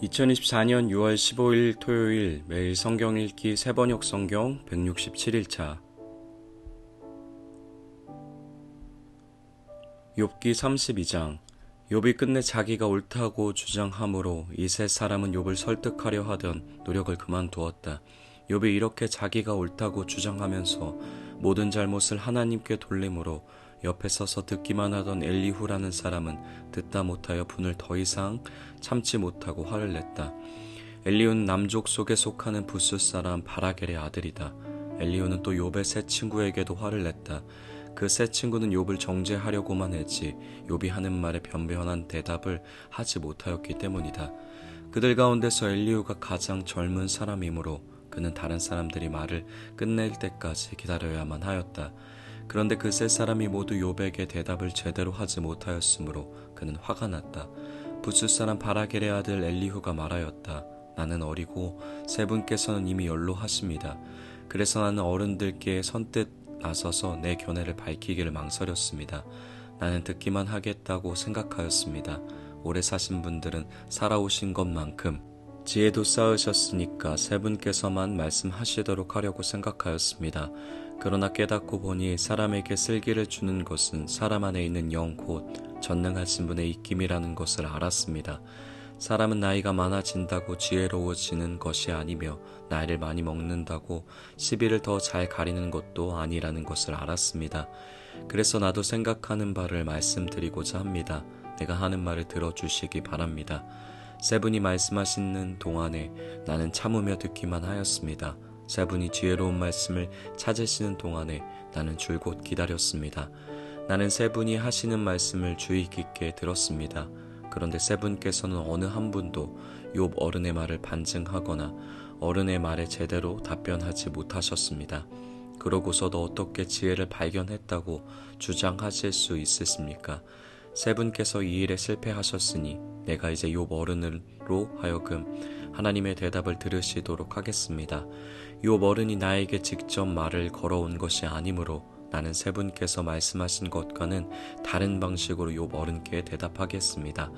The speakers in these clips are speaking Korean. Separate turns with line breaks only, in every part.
2024년 6월 15일 토요일 매일 성경 읽기 새번역 성경 167일차 욥기 32장. 욥이 끝내 자기가 옳다고 주장함으로 이 세 사람은 욥을 설득하려 하던 노력을 그만두었다. 욥이 이렇게 자기가 옳다고 주장하면서 모든 잘못을 하나님께 돌림으로 옆에 서서 듣기만 하던 엘리후라는 사람은 듣다 못하여 분을 더 이상 참지 못하고 화를 냈다. 엘리후는 남족 속에 속하는 부스 사람 바라겔의 아들이다. 엘리후는 또 욥의 세 친구에게도 화를 냈다. 그 세 친구는 욥을 정죄하려고만 했지 욥이 하는 말에 변변한 대답을 하지 못하였기 때문이다. 그들 가운데서 엘리후가 가장 젊은 사람이므로 그는 다른 사람들이 말을 끝낼 때까지 기다려야만 하였다. 그런데 그 세 사람이 모두 욥에게 대답을 제대로 하지 못하였으므로 그는 화가 났다. 부스 사람 바라겔의 아들 엘리후가 말하였다. 나는 어리고 세 분께서는 이미 연로하십니다. 그래서 나는 어른들께 선뜻 나서서 내 견해를 밝히기를 망설였습니다. 나는 듣기만 하겠다고 생각하였습니다. 오래 사신 분들은 살아오신 것만큼 지혜도 쌓으셨으니까 세 분께서만 말씀하시도록 하려고 생각하였습니다. 그러나 깨닫고 보니 사람에게 슬기를 주는 것은 사람 안에 있는 영 곧 전능하신 분의 입김이라는 것을 알았습니다. 사람은 나이가 많아진다고 지혜로워지는 것이 아니며 나이를 많이 먹는다고 시비를 더 잘 가리는 것도 아니라는 것을 알았습니다. 그래서 나도 생각하는 바를 말씀드리고자 합니다. 내가 하는 말을 들어주시기 바랍니다. 세 분이 말씀하시는 동안에 나는 참으며 듣기만 하였습니다. 세 분이 지혜로운 말씀을 찾으시는 동안에 나는 줄곧 기다렸습니다. 나는 세 분이 하시는 말씀을 주의 깊게 들었습니다. 그런데 세 분께서는 어느 한 분도 욥 어른의 말을 반증하거나 어른의 말에 제대로 답변하지 못하셨습니다. 그러고서도 어떻게 지혜를 발견했다고 주장하실 수 있으십니까? 세 분께서 이 일에 실패하셨으니 내가 이제 욥 어른으로 하여금 하나님의 대답을 들으시도록 하겠습니다. 욥 어른이 나에게 직접 말을 걸어온 것이 아니므로 나는 세 분께서 말씀하신 것과는 다른 방식으로 욥 어른께 대답하겠습니다.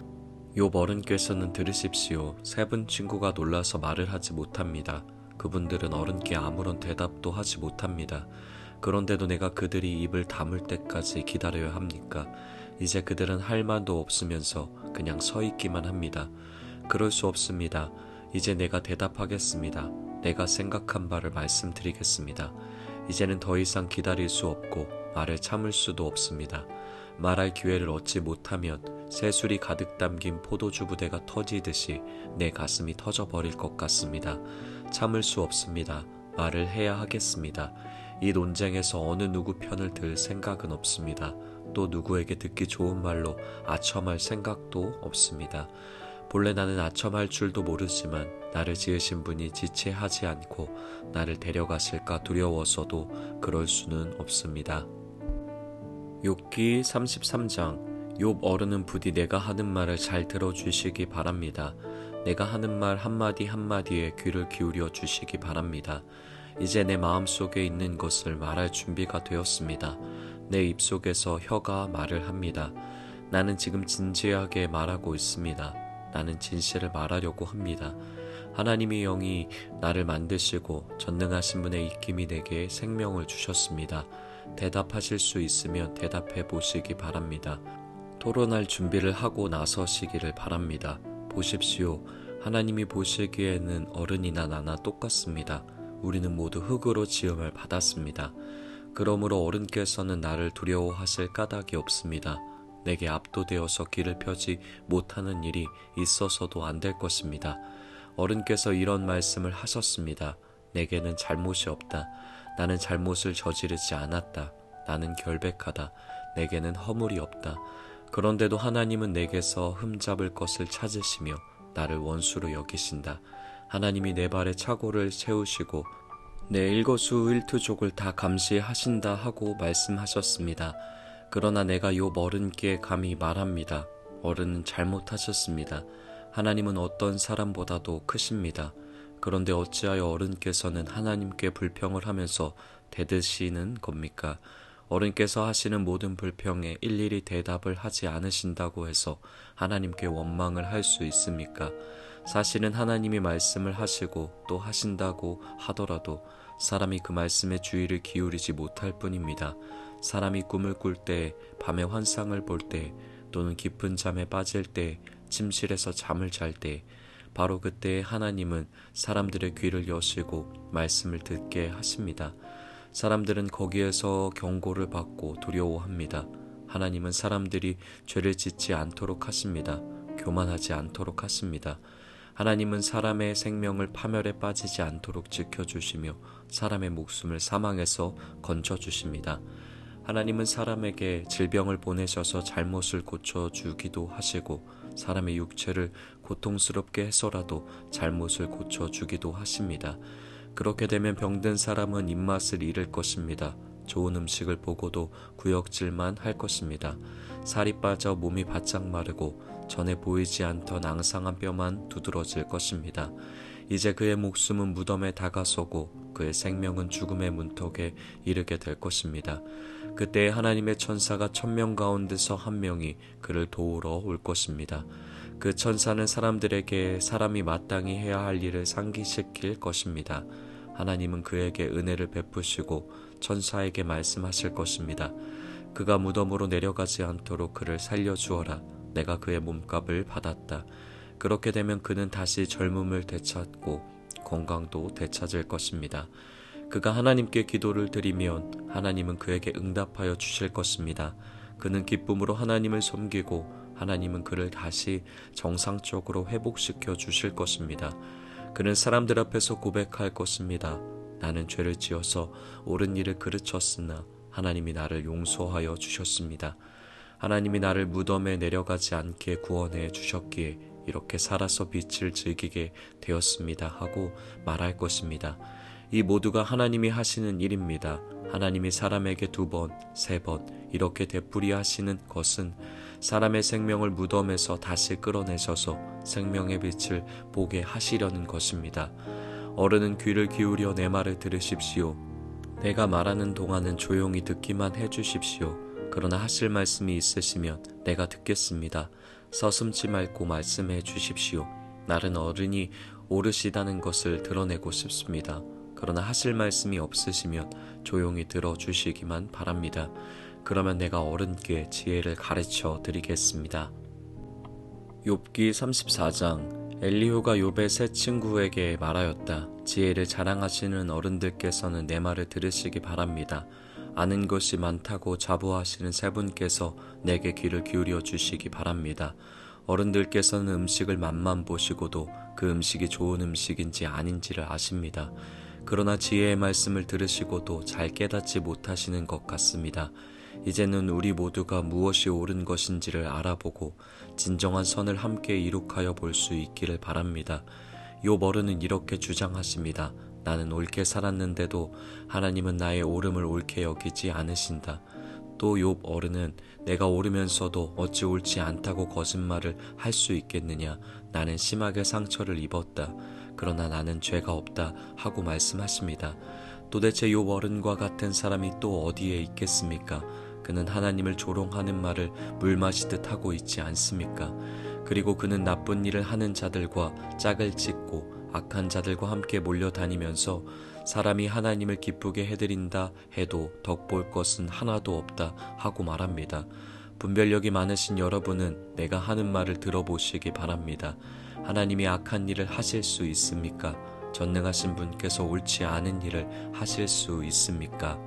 욥 어른께서는 들으십시오. 세 분 친구가 놀라서 말을 하지 못합니다. 그분들은 어른께 아무런 대답도 하지 못합니다. 그런데도 내가 그들이 입을 다물 때까지 기다려야 합니까? 이제 그들은 할 말도 없으면서 그냥 서 있기만 합니다. 그럴 수 없습니다. 이제 내가 대답하겠습니다. 내가 생각한 바를 말씀드리겠습니다. 이제는 더 이상 기다릴 수 없고 말을 참을 수도 없습니다. 말할 기회를 얻지 못하면 새술이 가득 담긴 포도주 부대가 터지듯이 내 가슴이 터져버릴 것 같습니다. 참을 수 없습니다. 말을 해야 하겠습니다. 이 논쟁에서 어느 누구 편을 들 생각은 없습니다. 또 누구에게 듣기 좋은 말로 아첨할 생각도 없습니다. 본래 나는 아첨할 줄도 모르지만 나를 지으신 분이 지체하지 않고 나를 데려가실까 두려워서도 그럴 수는 없습니다. 욥기 33장. 욥 어른은 부디 내가 하는 말을 잘 들어주시기 바랍니다. 내가 하는 말 한마디 한마디에 귀를 기울여 주시기 바랍니다. 이제 내 마음속에 있는 것을 말할 준비가 되었습니다. 내 입속에서 혀가 말을 합니다. 나는 지금 진지하게 말하고 있습니다. 나는 진실을 말하려고 합니다. 하나님의 영이 나를 만드시고 전능하신 분의 입김이 내게 생명을 주셨습니다. 대답하실 수 있으면 대답해 보시기 바랍니다. 토론할 준비를 하고 나서시기를 바랍니다. 보십시오. 하나님이 보시기에는 어른이나 나나 똑같습니다. 우리는 모두 흙으로 지음을 받았습니다. 그러므로 어른께서는 나를 두려워하실 까닭이 없습니다. 내게 압도되어서 길을 펴지 못하는 일이 있어서도 안 될 것입니다. 어른께서 이런 말씀을 하셨습니다. 내게는 잘못이 없다. 나는 잘못을 저지르지 않았다. 나는 결백하다. 내게는 허물이 없다. 그런데도 하나님은 내게서 흠잡을 것을 찾으시며 나를 원수로 여기신다. 하나님이 내 발에 착오를 세우시고 내 일거수일투족을 다 감시하신다 하고 말씀하셨습니다. 그러나 내가 욥 어른께 감히 말합니다. 어른은 잘못하셨습니다. 하나님은 어떤 사람보다도 크십니다. 그런데 어찌하여 어른께서는 하나님께 불평을 하면서 대드시는 겁니까? 어른께서 하시는 모든 불평에 일일이 대답을 하지 않으신다고 해서 하나님께 원망을 할 수 있습니까? 사실은 하나님이 말씀을 하시고 또 하신다고 하더라도 사람이 그 말씀에 주의를 기울이지 못할 뿐입니다. 사람이 꿈을 꿀 때, 밤에 환상을 볼 때, 또는 깊은 잠에 빠질 때, 침실에서 잠을 잘 때, 바로 그때 하나님은 사람들의 귀를 여시고 말씀을 듣게 하십니다. 사람들은 거기에서 경고를 받고 두려워합니다. 하나님은 사람들이 죄를 짓지 않도록 하십니다. 교만하지 않도록 하십니다. 하나님은 사람의 생명을 파멸에 빠지지 않도록 지켜주시며 사람의 목숨을 사망에서 건져주십니다. 하나님은 사람에게 질병을 보내셔서 잘못을 고쳐주기도 하시고 사람의 육체를 고통스럽게 해서라도 잘못을 고쳐주기도 하십니다. 그렇게 되면 병든 사람은 입맛을 잃을 것입니다. 좋은 음식을 보고도 구역질만 할 것입니다. 살이 빠져 몸이 바짝 마르고 전에 보이지 않던 앙상한 뼈만 두드러질 것입니다. 이제 그의 목숨은 무덤에 다가서고 그의 생명은 죽음의 문턱에 이르게 될 것입니다. 그때 하나님의 천사가 1000명 가운데서 한 명이 그를 도우러 올 것입니다. 그 천사는 사람들에게 사람이 마땅히 해야 할 일을 상기시킬 것입니다. 하나님은 그에게 은혜를 베푸시고 천사에게 말씀하실 것입니다. 그가 무덤으로 내려가지 않도록 그를 살려주어라. 내가 그의 몸값을 받았다. 그렇게 되면 그는 다시 젊음을 되찾고 건강도 되찾을 것입니다. 그가 하나님께 기도를 드리면 하나님은 그에게 응답하여 주실 것입니다. 그는 기쁨으로 하나님을 섬기고 하나님은 그를 다시 정상적으로 회복시켜 주실 것입니다. 그는 사람들 앞에서 고백할 것입니다. 나는 죄를 지어서 옳은 일을 그르쳤으나 하나님이 나를 용서하여 주셨습니다. 하나님이 나를 무덤에 내려가지 않게 구원해 주셨기에 이렇게 살아서 빛을 즐기게 되었습니다 하고 말할 것입니다. 이 모두가 하나님이 하시는 일입니다. 하나님이 사람에게 2번, 3번 이렇게 되풀이 하시는 것은 사람의 생명을 무덤에서 다시 끌어내셔서 생명의 빛을 보게 하시려는 것입니다. 어른은 귀를 기울여 내 말을 들으십시오. 내가 말하는 동안은 조용히 듣기만 해주십시오. 그러나 하실 말씀이 있으시면 내가 듣겠습니다. 서슴지 말고 말씀해 주십시오. 나는 어른이 오르시다는 것을 드러내고 싶습니다. 그러나 하실 말씀이 없으시면 조용히 들어주시기만 바랍니다. 그러면 내가 어른께 지혜를 가르쳐 드리겠습니다. 욥기 34장. 엘리후가 욥의 세 친구에게 말하였다. 지혜를 자랑하시는 어른들께서는 내 말을 들으시기 바랍니다. 아는 것이 많다고 자부하시는 세 분께서 내게 귀를 기울여 주시기 바랍니다. 어른들께서는 음식을 맛만 보시고도 그 음식이 좋은 음식인지 아닌지를 아십니다. 그러나 지혜의 말씀을 들으시고도 잘 깨닫지 못하시는 것 같습니다. 이제는 우리 모두가 무엇이 옳은 것인지를 알아보고 진정한 선을 함께 이룩하여 볼 수 있기를 바랍니다. 욥 어른은 이렇게 주장하십니다. 나는 옳게 살았는데도 하나님은 나의 옳음을 옳게 여기지 않으신다. 또 욥 어른은 내가 옳으면서도 어찌 옳지 않다고 거짓말을 할 수 있겠느냐. 나는 심하게 상처를 입었다. 그러나 나는 죄가 없다 하고 말씀하십니다. 도대체 욥 어른과 같은 사람이 또 어디에 있겠습니까? 그는 하나님을 조롱하는 말을 물 마시듯 하고 있지 않습니까? 그리고 그는 나쁜 일을 하는 자들과 짝을 짓고 악한 자들과 함께 몰려다니면서 사람이 하나님을 기쁘게 해드린다 해도 덕볼 것은 하나도 없다 하고 말합니다. 분별력이 많으신 여러분은 내가 하는 말을 들어보시기 바랍니다. 하나님이 악한 일을 하실 수 있습니까? 전능하신 분께서 옳지 않은 일을 하실 수 있습니까?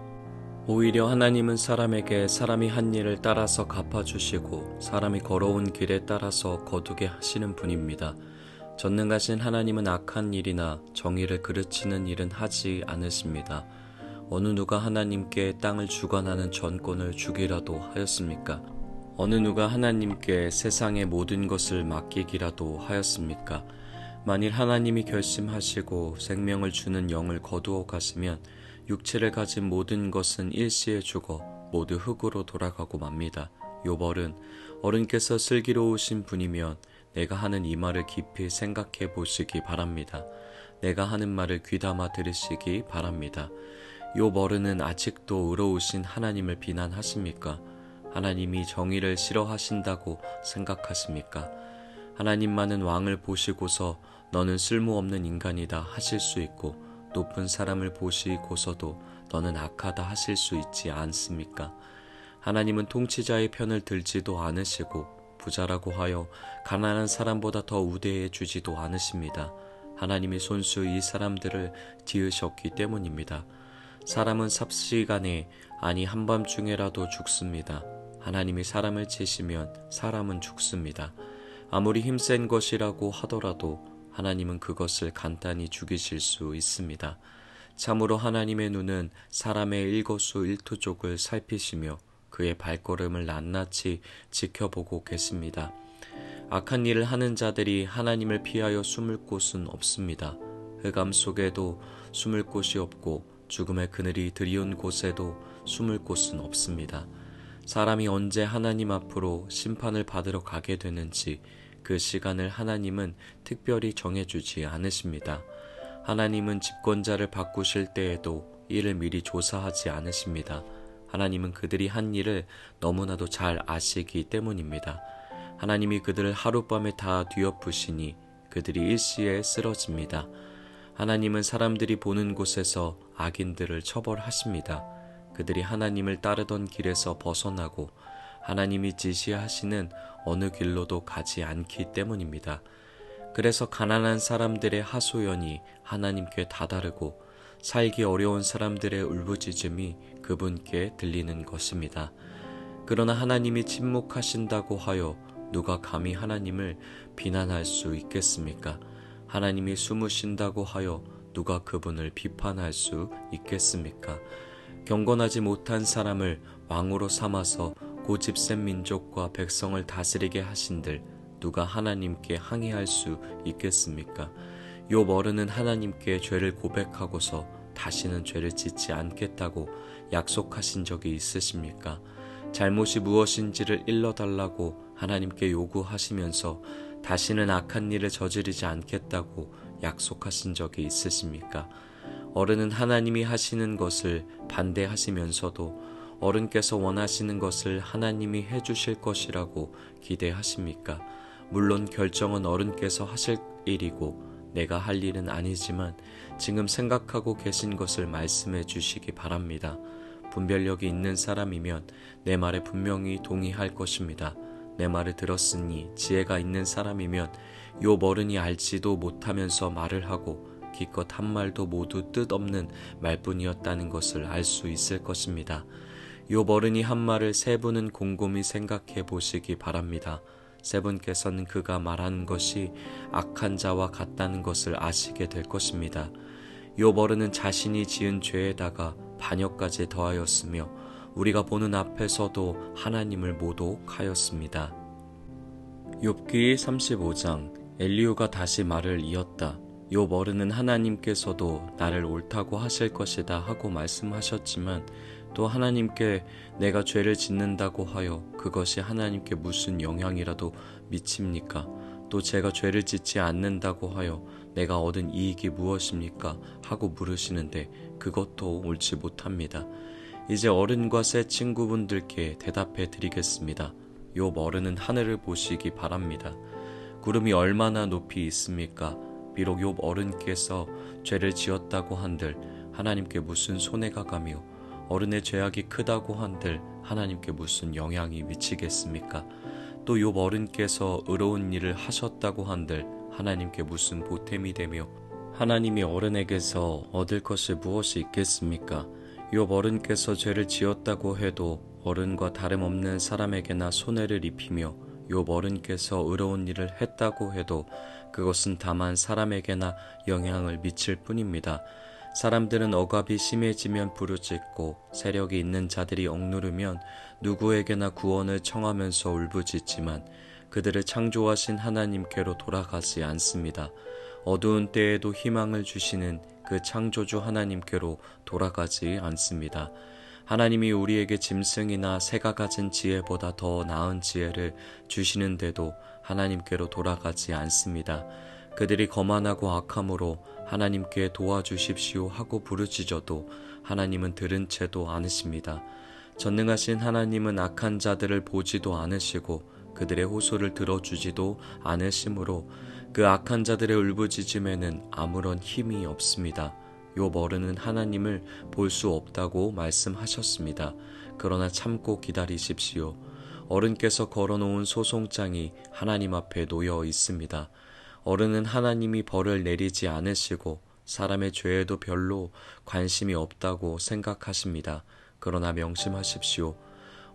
오히려 하나님은 사람에게 사람이 한 일을 따라서 갚아주시고 사람이 걸어온 길에 따라서 거두게 하시는 분입니다. 전능하신 하나님은 악한 일이나 정의를 그르치는 일은 하지 않으십니다. 어느 누가 하나님께 땅을 주관하는 전권을 주기라도 하였습니까? 어느 누가 하나님께 세상의 모든 것을 맡기기라도 하였습니까? 만일 하나님이 결심하시고 생명을 주는 영을 거두어 가시면 육체를 가진 모든 것은 일시에 죽어 모두 흙으로 돌아가고 맙니다. 욥 어른께서 슬기로우신 분이면 내가 하는 이 말을 깊이 생각해 보시기 바랍니다. 내가 하는 말을 귀담아 들으시기 바랍니다. 욥 어른은 아직도 의로우신 하나님을 비난하십니까? 하나님이 정의를 싫어하신다고 생각하십니까? 하나님만은 왕을 보시고서 너는 쓸모없는 인간이다 하실 수 있고 높은 사람을 보시고서도 너는 악하다 하실 수 있지 않습니까? 하나님은 통치자의 편을 들지도 않으시고 부자라고 하여 가난한 사람보다 더 우대해 주지도 않으십니다. 하나님이 손수 이 사람들을 지으셨기 때문입니다. 사람은 삽시간에 아니 한밤중에라도 죽습니다. 하나님이 사람을 치시면 사람은 죽습니다. 아무리 힘센 것이라고 하더라도 하나님은 그것을 간단히 죽이실 수 있습니다. 참으로 하나님의 눈은 사람의 일거수일투족을 살피시며 그의 발걸음을 낱낱이 지켜보고 계십니다. 악한 일을 하는 자들이 하나님을 피하여 숨을 곳은 없습니다. 흑암 속에도 숨을 곳이 없고 죽음의 그늘이 드리운 곳에도 숨을 곳은 없습니다. 사람이 언제 하나님 앞으로 심판을 받으러 가게 되는지 그 시간을 하나님은 특별히 정해주지 않으십니다. 하나님은 집권자를 바꾸실 때에도 이를 미리 조사하지 않으십니다. 하나님은 그들이 한 일을 너무나도 잘 아시기 때문입니다. 하나님이 그들을 하룻밤에 다 뒤엎으시니 그들이 일시에 쓰러집니다. 하나님은 사람들이 보는 곳에서 악인들을 처벌하십니다. 그들이 하나님을 따르던 길에서 벗어나고 하나님이 지시하시는 어느 길로도 가지 않기 때문입니다. 그래서 가난한 사람들의 하소연이 하나님께 다다르고 살기 어려운 사람들의 울부짖음이 그분께 들리는 것입니다. 그러나 하나님이 침묵하신다고 하여 누가 감히 하나님을 비난할 수 있겠습니까? 하나님이 숨으신다고 하여 누가 그분을 비판할 수 있겠습니까? 경건하지 못한 사람을 왕으로 삼아서 고집센 민족과 백성을 다스리게 하신들 누가 하나님께 항의할 수 있겠습니까? 욥 어른은 하나님께 죄를 고백하고서 다시는 죄를 짓지 않겠다고 약속하신 적이 있으십니까? 잘못이 무엇인지를 일러달라고 하나님께 요구하시면서 다시는 악한 일을 저지르지 않겠다고 약속하신 적이 있으십니까? 어른은 하나님이 하시는 것을 반대하시면서도 어른께서 원하시는 것을 하나님이 해주실 것이라고 기대하십니까? 물론 결정은 어른께서 하실 일이고 내가 할 일은 아니지만 지금 생각하고 계신 것을 말씀해 주시기 바랍니다. 분별력이 있는 사람이면 내 말에 분명히 동의할 것입니다. 내 말을 들었으니 지혜가 있는 사람이면 욥 어른이 알지도 못하면서 말을 하고 기껏 한 말도 모두 뜻없는 말뿐이었다는 것을 알 수 있을 것입니다. 욥 어른이 한 말을 세 분은 곰곰이 생각해 보시기 바랍니다. 세 분께서는 그가 말한 것이 악한 자와 같다는 것을 아시게 될 것입니다. 욥 어른은 자신이 지은 죄에다가 반역까지 더하였으며 우리가 보는 앞에서도 하나님을 모독하였습니다. 욥기 35장 엘리후가 다시 말을 이었다. 욥 어른은 하나님께서도 나를 옳다고 하실 것이다 하고 말씀하셨지만 또 하나님께 내가 죄를 짓는다고 하여 그것이 하나님께 무슨 영향이라도 미칩니까? 또 제가 죄를 짓지 않는다고 하여 내가 얻은 이익이 무엇입니까? 하고 물으시는데 그것도 옳지 못합니다. 이제 어른과 새 친구분들께 대답해 드리겠습니다. 욥 어른은 하늘을 보시기 바랍니다. 구름이 얼마나 높이 있습니까? 비록 욥 어른께서 죄를 지었다고 한들 하나님께 무슨 손해가 가며 어른의 죄악이 크다고 한들 하나님께 무슨 영향이 미치겠습니까? 또 욥 어른께서 의로운 일을 하셨다고 한들 하나님께 무슨 보탬이 되며 하나님이 어른에게서 얻을 것이 무엇이 있겠습니까? 욥 어른께서 죄를 지었다고 해도 어른과 다름없는 사람에게나 손해를 입히며 욥 어른께서 의로운 일을 했다고 해도 그것은 다만 사람에게나 영향을 미칠 뿐입니다. 사람들은 억압이 심해지면 부르짖고 세력이 있는 자들이 억누르면 누구에게나 구원을 청하면서 울부짖지만 그들을 창조하신 하나님께로 돌아가지 않습니다. 어두운 때에도 희망을 주시는 그 창조주 하나님께로 돌아가지 않습니다. 하나님이 우리에게 짐승이나 새가 가진 지혜보다 더 나은 지혜를 주시는데도 하나님께로 돌아가지 않습니다. 그들이 거만하고 악함으로 하나님께 도와주십시오 하고 부르짖어도 하나님은 들은 채도 않으십니다. 전능하신 하나님은 악한 자들을 보지도 않으시고 그들의 호소를 들어주지도 않으시므로 그 악한 자들의 울부짖음에는 아무런 힘이 없습니다. 욥 어른은 하나님을 볼 수 없다고 말씀하셨습니다. 그러나 참고 기다리십시오. 어른께서 걸어놓은 소송장이 하나님 앞에 놓여 있습니다. 어른은 하나님이 벌을 내리지 않으시고 사람의 죄에도 별로 관심이 없다고 생각하십니다. 그러나 명심하십시오.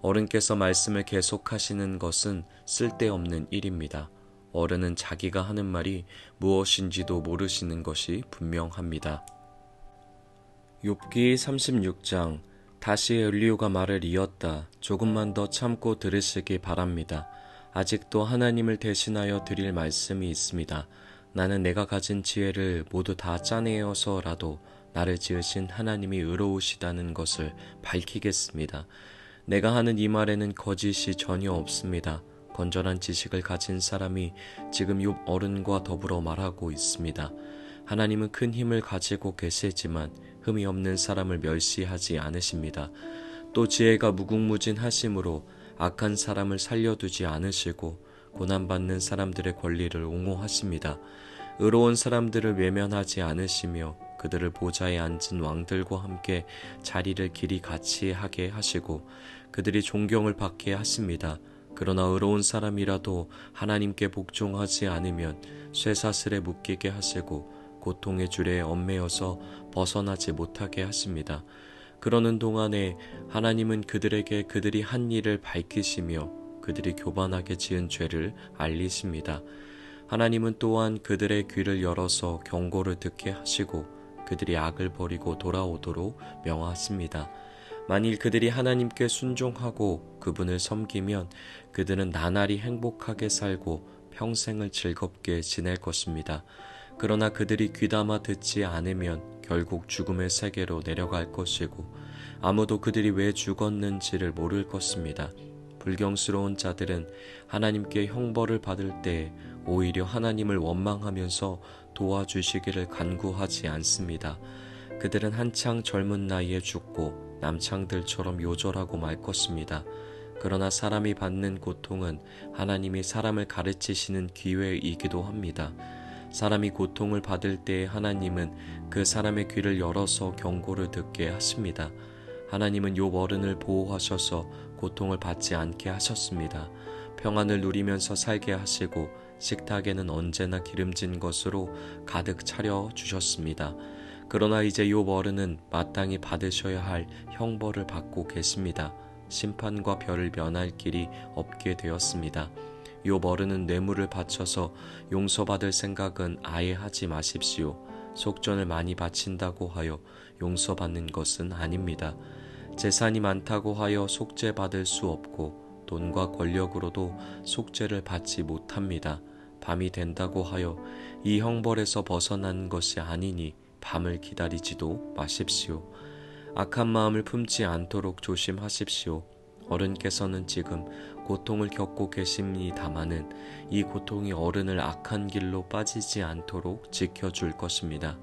어른께서 말씀을 계속하시는 것은 쓸데없는 일입니다. 어른은 자기가 하는 말이 무엇인지도 모르시는 것이 분명합니다. 욥기 36장. 다시 엘리후가 말을 이었다. 조금만 더 참고 들으시기 바랍니다. 아직도 하나님을 대신하여 드릴 말씀이 있습니다. 나는 내가 가진 지혜를 모두 다 짜내어서라도 나를 지으신 하나님이 의로우시다는 것을 밝히겠습니다. 내가 하는 이 말에는 거짓이 전혀 없습니다. 건전한 지식을 가진 사람이 지금 욥 어른과 더불어 말하고 있습니다. 하나님은 큰 힘을 가지고 계시지만 흠이 없는 사람을 멸시하지 않으십니다. 또 지혜가 무궁무진하심으로 악한 사람을 살려두지 않으시고 고난받는 사람들의 권리를 옹호하십니다. 의로운 사람들을 외면하지 않으시며 그들을 보좌에 앉은 왕들과 함께 자리를 길이 같이 하게 하시고 그들이 존경을 받게 하십니다. 그러나 의로운 사람이라도 하나님께 복종하지 않으면 쇠사슬에 묶이게 하시고 고통의 줄에 얽매여서 벗어나지 못하게 하십니다. 그러는 동안에 하나님은 그들에게 그들이 한 일을 밝히시며 그들이 교만하게 지은 죄를 알리십니다. 하나님은 또한 그들의 귀를 열어서 경고를 듣게 하시고 그들이 악을 버리고 돌아오도록 명하십니다. 만일 그들이 하나님께 순종하고 그분을 섬기면 그들은 나날이 행복하게 살고 평생을 즐겁게 지낼 것입니다. 그러나 그들이 귀담아 듣지 않으면 결국 죽음의 세계로 내려갈 것이고 아무도 그들이 왜 죽었는지를 모를 것입니다. 불경스러운 자들은 하나님께 형벌을 받을 때 오히려 하나님을 원망하면서 도와주시기를 간구하지 않습니다. 그들은 한창 젊은 나이에 죽고 남창들처럼 요절하고 말 것입니다. 그러나 사람이 받는 고통은 하나님이 사람을 가르치시는 기회이기도 합니다. 사람이 고통을 받을 때 하나님은 그 사람의 귀를 열어서 경고를 듣게 하십니다. 하나님은 욥 어른을 보호하셔서 고통을 받지 않게 하셨습니다. 평안을 누리면서 살게 하시고 식탁에는 언제나 기름진 것으로 가득 차려 주셨습니다. 그러나 이제 욥 어른은 마땅히 받으셔야 할 형벌을 받고 계십니다. 심판과 벌을 면할 길이 없게 되었습니다. 욥 어른은 뇌물을 바쳐서 용서받을 생각은 아예 하지 마십시오. 속전을 많이 바친다고 하여 용서받는 것은 아닙니다. 재산이 많다고 하여 속죄받을 수 없고 돈과 권력으로도 속죄를 받지 못합니다. 밤이 된다고 하여 이 형벌에서 벗어난 것이 아니니 밤을 기다리지도 마십시오. 악한 마음을 품지 않도록 조심하십시오. 어른께서는 지금 고통을 겪고 계십니다마는 이 고통이 어른을 악한 길로 빠지지 않도록 지켜줄 것입니다.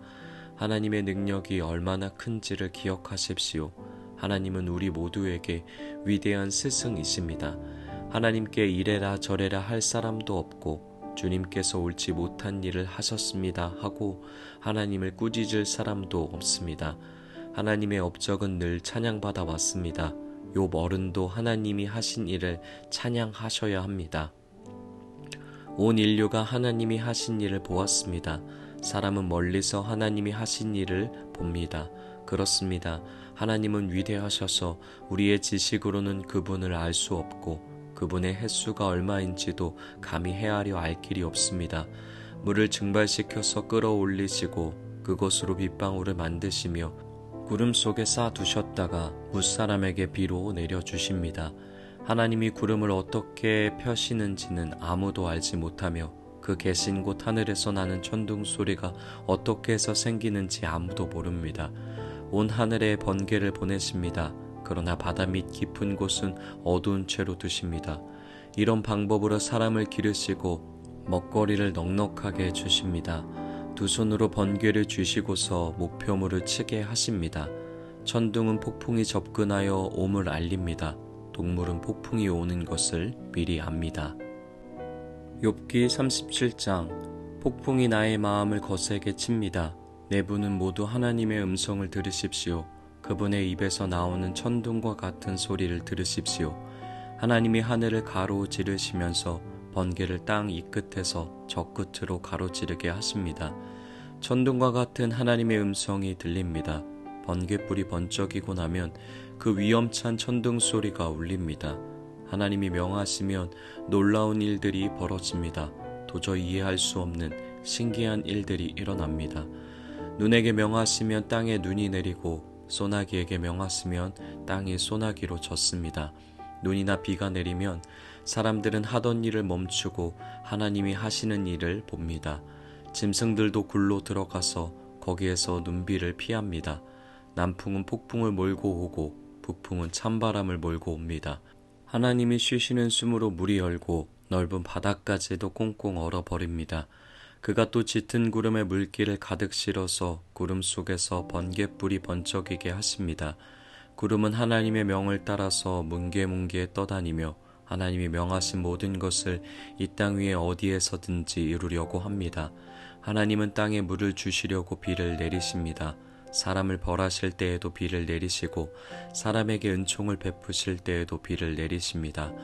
하나님의 능력이 얼마나 큰지를 기억하십시오. 하나님은 우리 모두에게 위대한 스승이십니다. 하나님께 이래라 저래라 할 사람도 없고 주님께서 옳지 못한 일을 하셨습니다 하고 하나님을 꾸짖을 사람도 없습니다. 하나님의 업적은 늘 찬양받아 왔습니다. 욥 어른도 하나님이 하신 일을 찬양하셔야 합니다. 온 인류가 하나님이 하신 일을 보았습니다. 사람은 멀리서 하나님이 하신 일을 봅니다. 그렇습니다. 하나님은 위대하셔서 우리의 지식으로는 그분을 알 수 없고 그분의 횟수가 얼마인지도 감히 헤아려 알 길이 없습니다. 물을 증발시켜서 끌어올리시고 그것으로 빗방울을 만드시며 구름 속에 쌓아두셨다가 무사람에게 비로 내려주십니다. 하나님이 구름을 어떻게 펴시는지는 아무도 알지 못하며 그 계신 곳 하늘에서 나는 천둥 소리가 어떻게 해서 생기는지 아무도 모릅니다. 온 하늘에 번개를 보내십니다. 그러나 바다 밑 깊은 곳은 어두운 채로 두십니다. 이런 방법으로 사람을 기르시고 먹거리를 넉넉하게 주십니다. 두 손으로 번개를 쥐시고서 목표물을 치게 하십니다. 천둥은 폭풍이 접근하여 옴을 알립니다. 동물은 폭풍이 오는 것을 미리 압니다. 욥기 37장. 폭풍이 나의 마음을 거세게 칩니다. 내부는 모두 하나님의 음성을 들으십시오. 그분의 입에서 나오는 천둥과 같은 소리를 들으십시오. 하나님이 하늘을 가로지르시면서 번개를 땅 이 끝에서 저 끝으로 가로지르게 하십니다. 천둥과 같은 하나님의 음성이 들립니다. 번개불이 번쩍이고 나면 그 위험찬 천둥 소리가 울립니다. 하나님이 명하시면 놀라운 일들이 벌어집니다. 도저히 이해할 수 없는 신기한 일들이 일어납니다. 눈에게 명하시면 땅에 눈이 내리고 소나기에게 명하시면 땅이 소나기로 젖습니다. 눈이나 비가 내리면 사람들은 하던 일을 멈추고 하나님이 하시는 일을 봅니다. 짐승들도 굴로 들어가서 거기에서 눈비를 피합니다. 남풍은 폭풍을 몰고 오고 북풍은 찬바람을 몰고 옵니다. 하나님이 쉬시는 숨으로 물이 열고 넓은 바다까지도 꽁꽁 얼어버립니다. 그가 또 짙은 구름에 물기를 가득 실어서 구름 속에서 번갯불이 번쩍이게 하십니다. 구름은 하나님의 명을 따라서 뭉게뭉게 떠다니며 하나님이 명하신 모든 것을 이 땅 위에 어디에서든지 이루려고 합니다. 하나님은 땅에 물을 주시려고 비를 내리십니다. 사람을 벌하실 때에도 비를 내리시고 사람에게 은총을 베푸실 때에도 비를 내리십니다.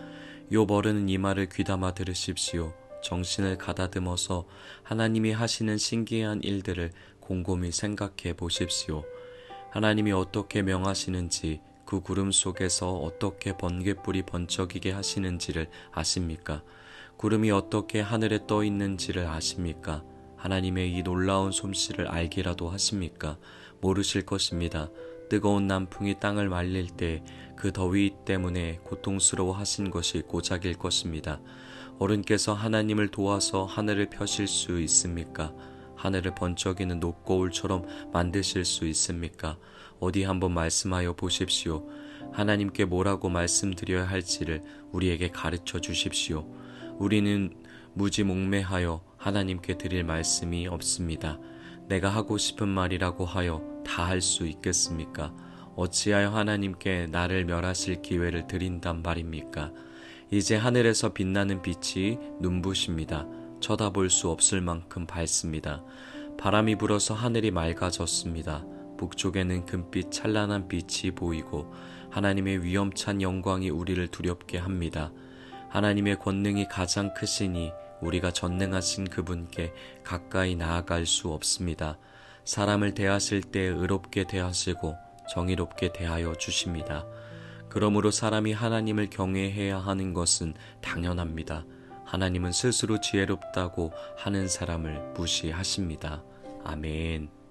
욥 어른은 이 말을 귀담아 들으십시오. 정신을 가다듬어서 하나님이 하시는 신기한 일들을 곰곰이 생각해 보십시오. 하나님이 어떻게 명하시는지, 그 구름 속에서 어떻게 번갯불이 번쩍이게 하시는지를 아십니까? 구름이 어떻게 하늘에 떠 있는지를 아십니까? 하나님의 이 놀라운 솜씨를 알기라도 하십니까? 모르실 것입니다. 뜨거운 남풍이 땅을 말릴 때 그 더위 때문에 고통스러워 하신 것이 고작일 것입니다. 어른께서 하나님을 도와서 하늘을 펴실 수 있습니까? 하늘을 번쩍이는 녹거울처럼 만드실 수 있습니까? 어디 한번 말씀하여 보십시오. 하나님께 뭐라고 말씀드려야 할지를 우리에게 가르쳐 주십시오. 우리는 무지몽매하여 하나님께 드릴 말씀이 없습니다. 내가 하고 싶은 말이라고 하여 다 할 수 있겠습니까? 어찌하여 하나님께 나를 멸하실 기회를 드린단 말입니까? 이제 하늘에서 빛나는 빛이 눈부십니다. 쳐다볼 수 없을 만큼 밝습니다. 바람이 불어서 하늘이 맑아졌습니다. 북쪽에는 금빛 찬란한 빛이 보이고 하나님의 위엄찬 영광이 우리를 두렵게 합니다. 하나님의 권능이 가장 크시니 우리가 전능하신 그분께 가까이 나아갈 수 없습니다. 사람을 대하실 때 의롭게 대하시고 정의롭게 대하여 주십니다. 그러므로 사람이 하나님을 경외해야 하는 것은 당연합니다. 하나님은 스스로 지혜롭다고 하는 사람을 무시하십니다. 아멘.